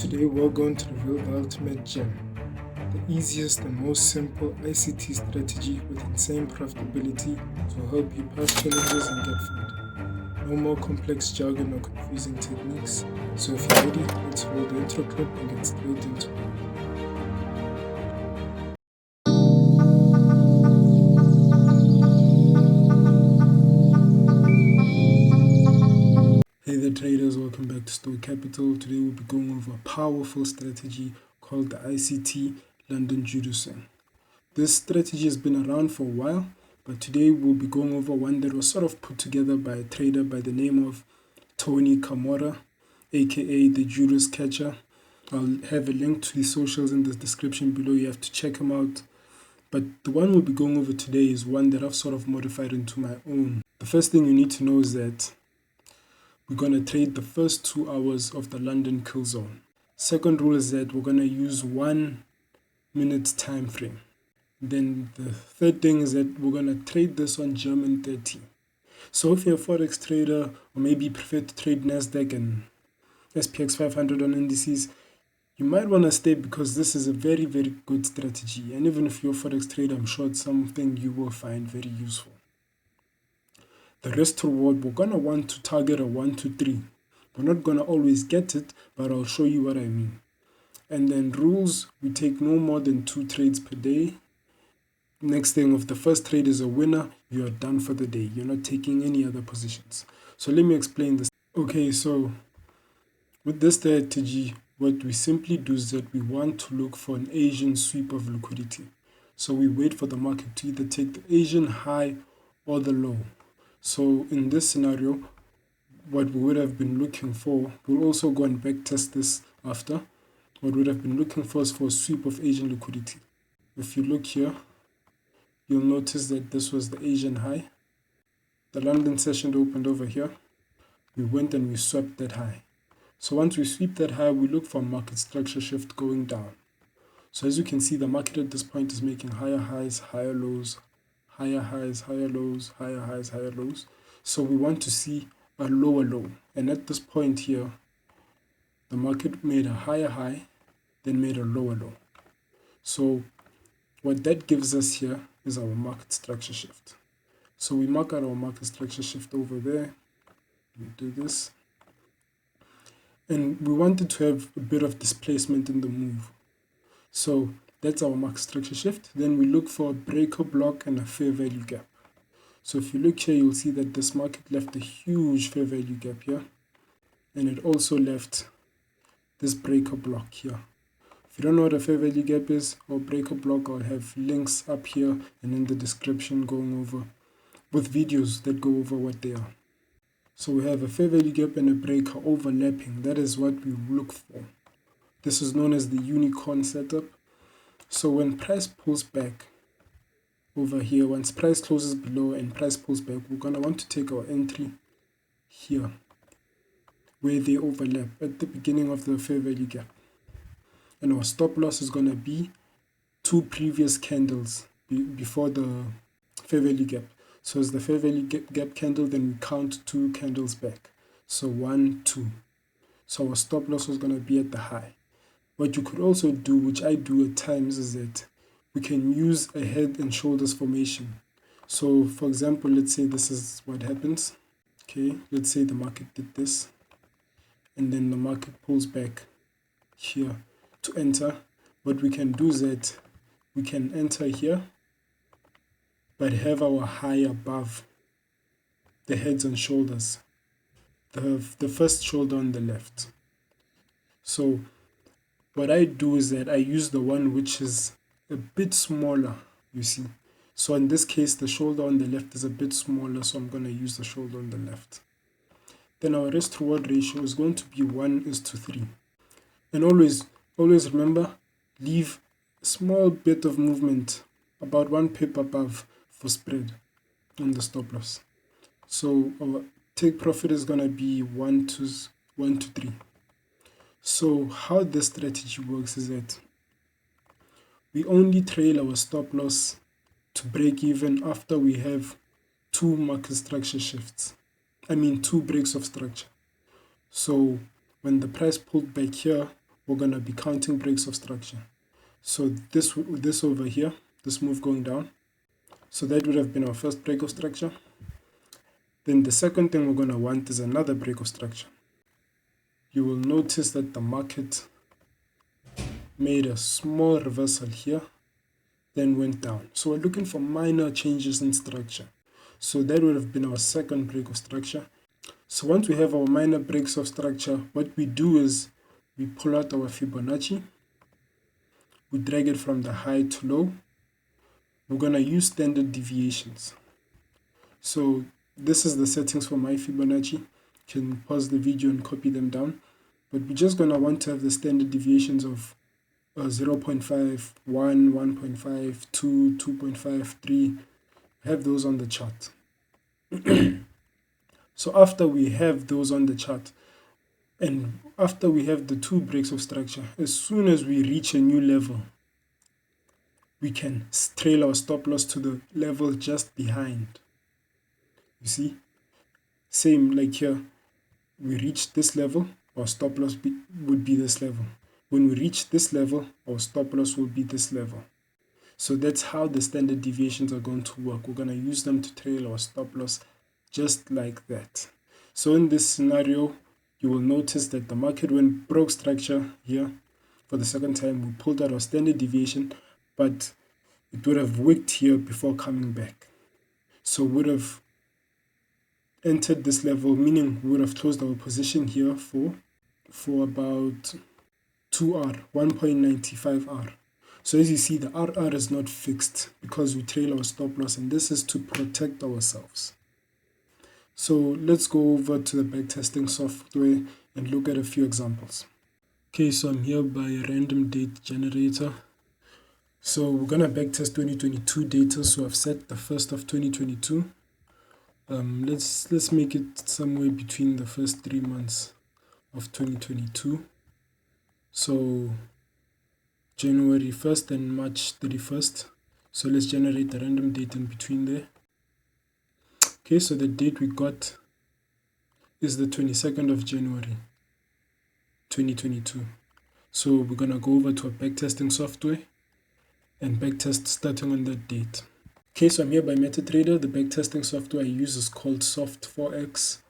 Today we're going to reveal the ultimate gem, the easiest and most simple ICT strategy with insane profitability to help you pass challenges and get funded. No more complex jargon or confusing techniques, so if you're ready, let's roll the intro clip and get straight into it. Hey there traders, welcome back to Store Capital. Today we'll be going over a powerful strategy called the ICT Judas. This strategy has been around for a while, but today we'll be going over one that was sort of put together by a trader by the name of Tony Kamora, aka the Judas Catcher. I'll have a link to the socials in the description below. You have to check him out. But the one we'll be going over today is one that I've sort of modified into my own. The first thing you need to know is that we're going to trade the first 2 hours of the London Killzone. Second rule is that we're going to use 1 minute time frame. Then the third thing is that we're going to trade this on German 30. So if you're a forex trader, or maybe you prefer to trade Nasdaq and SPX 500 on indices, you might want to stay because this is a very, very good strategy. And even if you're a forex trader, I'm sure it's something you will find very useful. The risk reward, we're going to want to target a 1 to 3. We're not going to always get it, but I'll show you what I mean. And then rules, we take no more than 2 trades per day. Next thing, if the first trade is a winner, you are done for the day. You're not taking any other positions. So let me explain this. Okay, so with this strategy, what we simply do is that we want to look for an Asian sweep of liquidity. So we wait for the market to either take the Asian high or the low. So in this scenario, what we would have been looking for, we'll also go and backtest this after. What we would have been looking for is for a sweep of Asian liquidity. If you look here, you'll notice that this was the Asian high. The London session opened over here. We went and we swept that high. So once we sweep that high, we look for a market structure shift going down. So as you can see, the market at this point is making higher highs, higher lows, higher highs, higher lows, higher highs, higher lows. So we want to see a lower low. And at this point here, the market made a higher high, then made a lower low. So what that gives us here is our market structure shift. So we mark out our market structure shift over there. We do this. And we wanted to have a bit of displacement in the move. So that's our market structure shift. Then we look for a breaker block and a fair value gap. So if you look here, you'll see that this market left a huge fair value gap here. And it also left this breaker block here. If you don't know what a fair value gap is or breaker block, I'll have links up here and in the description going over with videos that go over what they are. So we have a fair value gap and a breaker overlapping. That is what we look for. This is known as the unicorn setup. So when price pulls back over here, once price closes below and price pulls back, we're going to want to take our entry here where they overlap at the beginning of the fair value gap. And our stop loss is going to be 2 previous candles before the fair value gap. So as the fair value gap candle, then we count 2 candles back. So 1, 2. So our stop loss is going to be at the high. What you could also do, which I do at times, is that we can use a head and shoulders formation. So for example, let's say this is what happens. Okay, let's say the market did this. And then the market pulls back here to enter. What we can do is that we can enter here, but have our high above the heads and shoulders. The first shoulder on the left. So what I do is that I use the one which is a bit smaller, you see. So in this case, the shoulder on the left is a bit smaller, so I'm going to use the shoulder on the left. Then our risk reward ratio is going to be 1:3. And always remember, leave a small bit of movement, about 1 pip above for spread on the stop loss. So our take profit is going to be 1 to 3. So how this strategy works is that we only trail our stop loss to break even after we have 2 market structure shifts. 2 breaks of structure. So when the price pulled back here, we're going to be counting breaks of structure. So this over here, this move going down, so that would have been our first break of structure. Then the second thing we're going to want is another break of structure. You will notice that the market made a small reversal here, then went down. So we're looking for minor changes in structure. So that would have been our second break of structure. So once we have our minor breaks of structure, what we do is we pull out our Fibonacci, we drag it from the high to low. We're going to use standard deviations. So this is the settings for my Fibonacci. You can pause the video and copy them down. But we're just going to want to have the standard deviations of 0.51, 1.5, 2, 2.53. Have those on the chart. So after we have those on the chart, and after we have the two breaks of structure, as soon as we reach a new level, we can trail our stop loss to the level just behind. You see? Same like here, we reach this level, our stop loss would be this level. When we reach this level, our stop loss will be this level. So that's how the standard deviations are going to work. We're going to use them to trail our stop loss just like that. So in this scenario, you will notice that the market went broke structure here for the second time. We pulled out our standard deviation, but it would have wicked here before coming back. So we would have entered this level, meaning we would have closed our position here for about 2R, 1.95R. So as you see, the RR is not fixed because we trail our stop loss, and this is to protect ourselves. So let's go over to the backtesting software and look at a few examples. Okay, so I'm here by a random date generator. So we're gonna backtest 2022 data. So I've set the 1st of 2022. Let's make it somewhere between the first 3 months of 2022. So January 1st and March 31st. So let's generate the random date in between there. Okay, so the date we got is the 22nd of January 2022. So we're gonna go over to a backtesting software and backtest starting on that date. Okay, so I'm here by MetaTrader. The backtesting software I use is called Soft Forex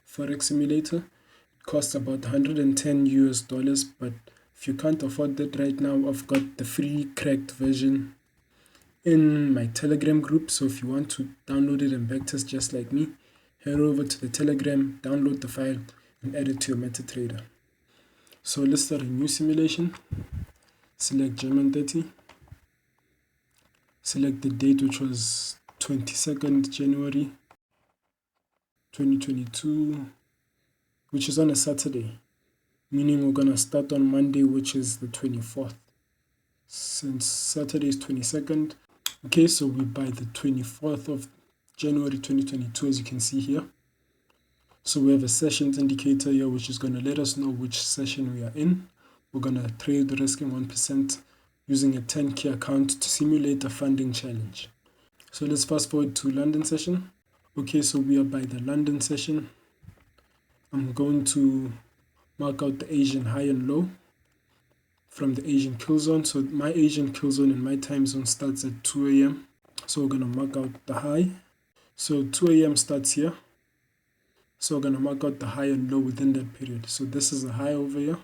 Simulator. It costs about $110 US, but if you can't afford that right now, I've got the free cracked version in my Telegram group. So if you want to download it and backtest just like me, head over to the Telegram, download the file, and add it to your MetaTrader. So let's start a new simulation. Select German 30. Select the date, which was 22nd January 2022, which is on a Saturday, meaning we're gonna start on Monday, which is the 24th. Since Saturday is 22nd, okay, so we by the 24th of January 2022, as you can see here. So we have a sessions indicator here, which is going to let us know which session we are in. We're going to trade the risking 1% using a 10K account to simulate a funding challenge. So let's fast forward to London session. Okay, so we are by the London session. I'm going to mark out the Asian high and low from the Asian Killzone. So my Asian Killzone in my time zone starts at 2 a.m. So we're going to mark out the high. So 2 a.m. starts here. So we're going to mark out the high and low within that period. So this is the high over here,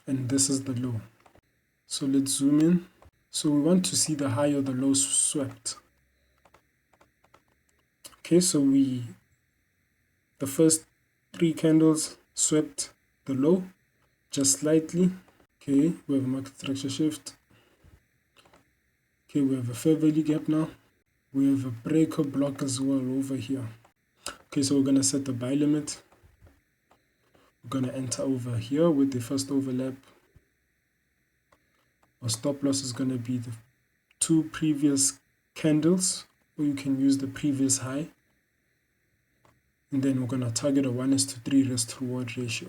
and this is the low. So let's zoom in. So we want to see the high or the low swept. Okay, so the first 3 candles swept the low just slightly. Okay, we have a market structure shift. Okay, we have a fair value gap now. We have a breaker block as well over here. Okay, so we're going to set the buy limit. We're going to enter over here with the first overlap. Our stop loss is going to be the 2 previous candles, or you can use the previous high. And then we're going to target a 1:3 risk to reward ratio.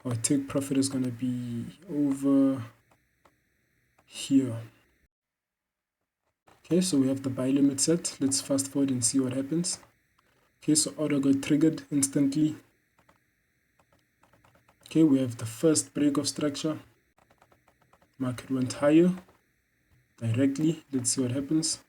Our take profit is going to be over here. Okay, so we have the buy limit set. Let's fast forward and see what happens. Okay, so order got triggered instantly. Okay, we have the first break of structure. Market went higher directly. Let's see what happens.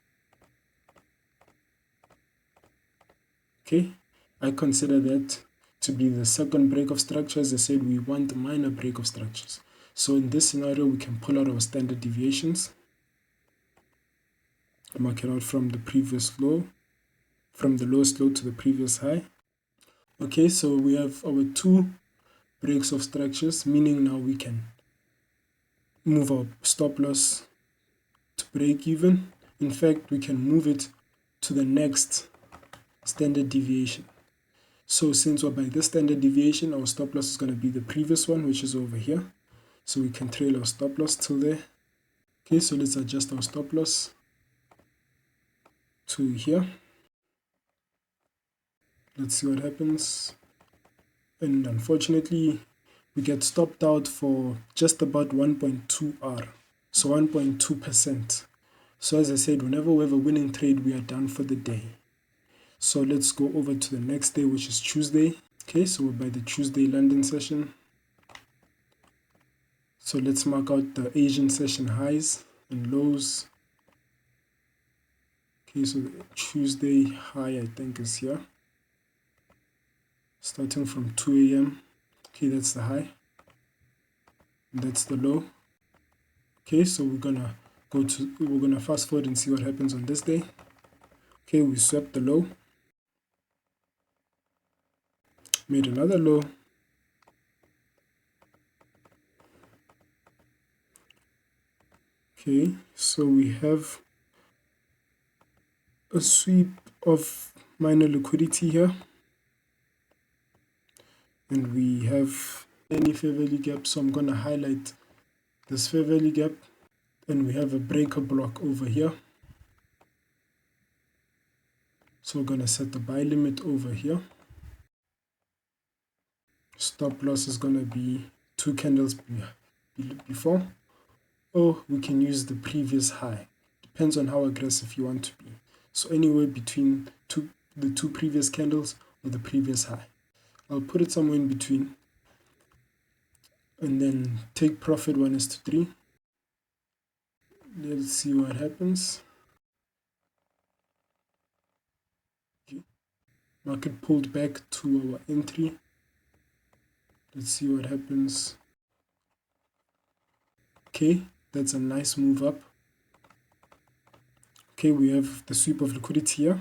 Okay, I consider that to be the second break of structure. As I said, we want minor break of structures. So in this scenario, we can pull out our standard deviations, mark it out from the previous low, from the lowest low to the previous high. Okay, so we have our two breaks of structures, meaning now we can move our stop loss to break even. In fact, we can move it to the next standard deviation. So since we're by this standard deviation, our stop loss is going to be the previous one, which is over here. So we can trail our stop loss till there. Okay, so let's adjust our stop loss to here. Let's see what happens. And unfortunately, we get stopped out for just about 1.2 R, so 1.2%. So as I said, whenever we have a winning trade, we are done for the day. So let's go over to the next day, which is Tuesday. Okay, so we're by the Tuesday London session. So let's mark out the Asian session highs and lows. Okay, so the Tuesday high, I think, is here. Starting from 2 a.m. Okay, that's the high. And that's the low. Okay, so we're gonna fast forward and see what happens on this day. Okay, we swept the low, made another low, okay, so we have a sweep of minor liquidity here, and we have any fair value gap, so I'm gonna highlight this fair value gap, and we have a breaker block over here. So we're gonna set the buy limit over here. Stop loss is gonna be 2 candles before, or we can use the previous high. Depends on how aggressive you want to be. So anywhere between the two previous candles or the previous high. I'll put it somewhere in between, and then take profit 1:3. Let's see what happens. Okay. Market pulled back to our entry. Let's see what happens. Okay, that's a nice move up. Okay, we have the sweep of liquidity here,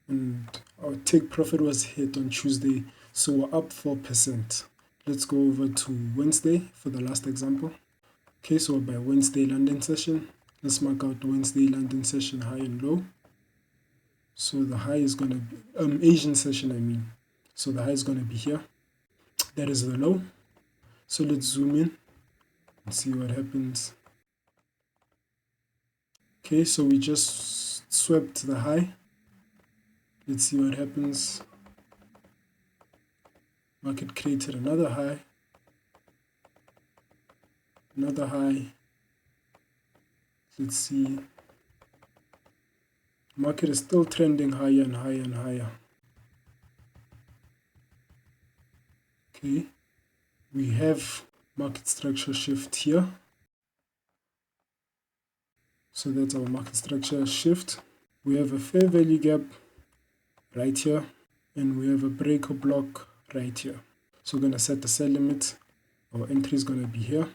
and our take profit was hit on Tuesday, so we're up 4%. Let's go over to Wednesday for the last example. Okay, so by Wednesday London session, let's mark out Wednesday London session high and low. So the high is going to be Asian session, I mean. So the high is going to be here. That is the low. So let's zoom in and see what happens. Okay, so we just swept the high. Let's see what happens. Market created another high. Another high. Let's see. Market is still trending higher and higher and higher. Okay, we have market structure shift here. So that's our market structure shift. We have a fair value gap right here, and we have a breaker block right here. So we're going to set the sell limit. Our entry is going to be here.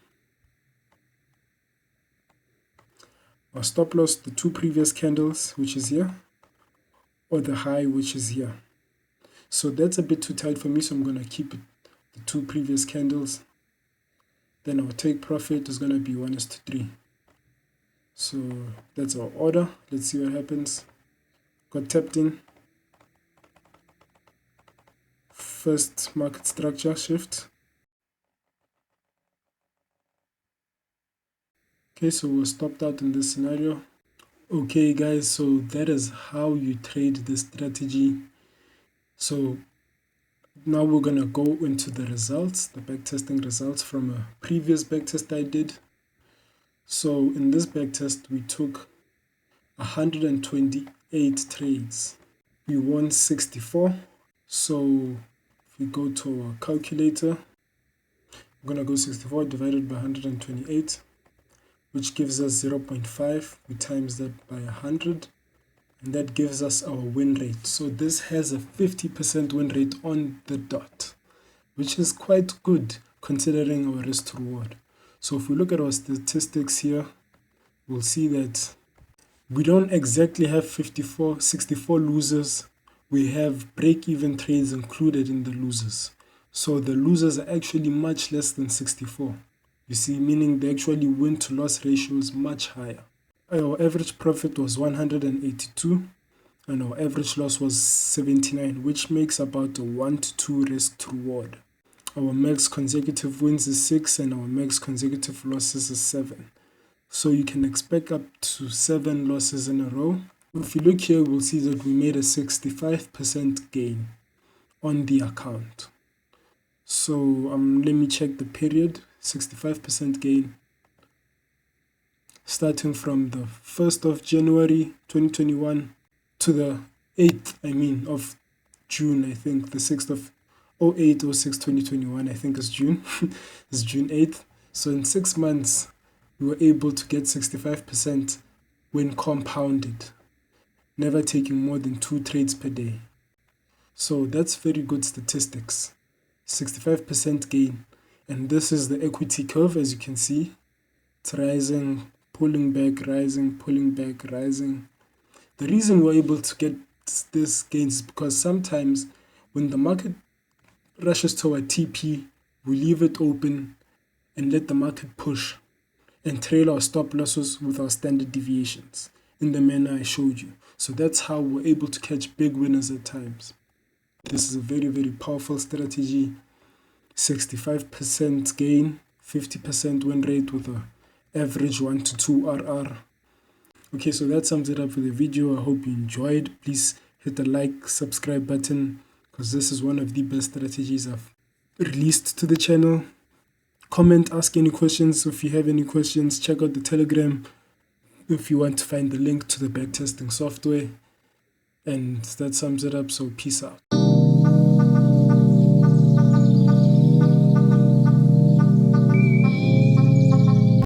Our stop loss, the two previous candles, which is here, or the high, which is here. So that's a bit too tight for me, so I'm going to keep it the two previous candles. Then our take profit is going to be 1:3. So that's our order. Let's see what happens. Got tapped in. First market structure shift. Okay, so we're stopped out in this scenario. Okay guys, so that is how you trade this strategy. So now we're gonna go into the results, the backtesting results from a previous backtest I did. So in this backtest we took 128 trades. We won 64. So if we go to our calculator, I'm going to go 64 divided by 128, which gives us 0.5. We times that by 100, and that gives us our win rate. So this has a 50% win rate on the dot, which is quite good considering our risk to reward. So if we look at our statistics here, we'll see that we don't exactly have 64 losers. We have break-even trades included in the losers. So the losers are actually much less than 64. You see, meaning the actually win to loss ratio is much higher. Our average profit was 182 and our average loss was 79, which makes about a 1 to 2 risk to reward. Our max consecutive wins is 6 and our max consecutive losses is 7. So you can expect up to 7 losses in a row. If you look here, we'll see that we made a 65% gain on the account. So let me check the period. 65% gain starting from the 1st of January 2021 to the 8th, of June, I think, the 6th of 08/06/2021, I think is June. It's June 8th. So in 6 months, we were able to get 65% when compounded, never taking more than 2 trades per day. So that's very good statistics. 65% gain. And this is the equity curve, as you can see. It's rising, pulling back, rising, pulling back, rising. The reason we're able to get this gains is because sometimes when the market rushes toward TP, we leave it open and let the market push and trail our stop losses with our standard deviations in the manner I showed you. So that's how we're able to catch big winners at times. This is a very, very powerful strategy. 65% gain, 50% win rate with an average 1 to 2 RR. Okay, so that sums it up for the video. I hope you enjoyed. Please hit the like, subscribe button, because this is one of the best strategies I've released to the channel. Comment, ask any questions. If you have any questions, check out the Telegram if you want to find the link to the backtesting software. And that sums it up, so peace out.